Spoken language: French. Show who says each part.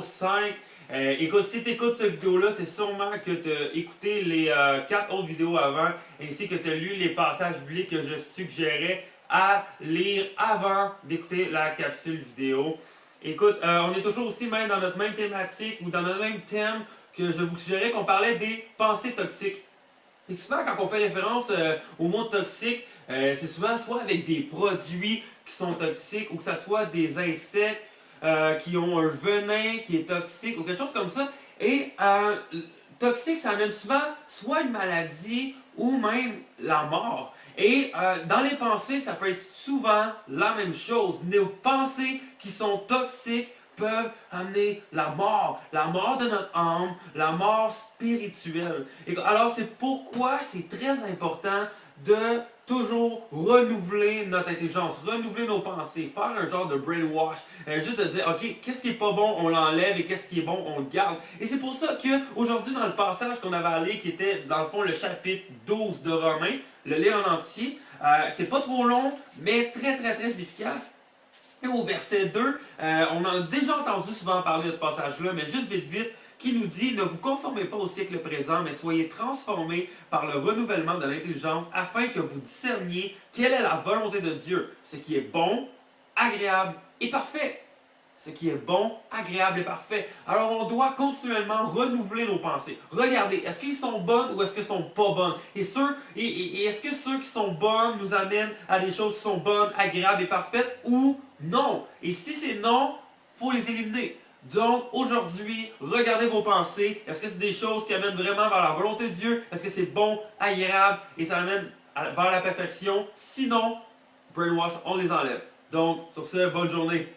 Speaker 1: 5. Écoute, si tu écoutes cette vidéo-là, c'est sûrement que tu as écouté les 4 autres vidéos avant, ainsi que tu as lu les passages bibliques que je suggérais à lire avant d'écouter la capsule vidéo. Écoute, on est toujours aussi même dans notre même thématique ou dans notre même thème que je vous suggérais qu'on parlait des pensées toxiques. Et souvent, quand on fait référence au mot toxique, c'est souvent soit avec des produits qui sont toxiques ou que ce soit des insectes qui ont un venin qui est toxique ou quelque chose comme ça. Et toxique, ça amène souvent soit une maladie ou même la mort. Et dans les pensées, ça peut être souvent la même chose. Nos pensées qui sont toxiques peuvent amener la mort de notre âme, la mort spirituelle. Et alors c'est pourquoi c'est très important de toujours renouveler notre intelligence, renouveler nos pensées, faire un genre de brainwash, juste de dire, ok, qu'est-ce qui est pas bon, on l'enlève et qu'est-ce qui est bon, on le garde. Et c'est pour ça qu'aujourd'hui, dans le passage qu'on avait allé, qui était dans le fond le chapitre 12 de Romains, le lire en entier, c'est pas trop long, mais très très très efficace. Et au verset 2, on a déjà entendu souvent parler de ce passage-là, mais juste vite vite, qui nous dit « Ne vous conformez pas au siècle présent, mais soyez transformés par le renouvellement de l'intelligence, afin que vous discerniez quelle est la volonté de Dieu, ce qui est bon, agréable et parfait. » Ce qui est bon, agréable et parfait. Alors on doit continuellement renouveler nos pensées. Regardez, est-ce qu'ils sont bonnes ou est-ce qu'elles sont pas bonnes? Et est-ce que ceux qui sont bonnes nous amènent à des choses qui sont bonnes, agréables et parfaites ou non? Et si c'est non, il faut les éliminer. Donc aujourd'hui, regardez vos pensées. Est-ce que c'est des choses qui amènent vraiment vers la volonté de Dieu? Est-ce que c'est bon, agréable et ça amène vers la perfection? Sinon, brainwash, on les enlève. Donc, sur ce, bonne journée.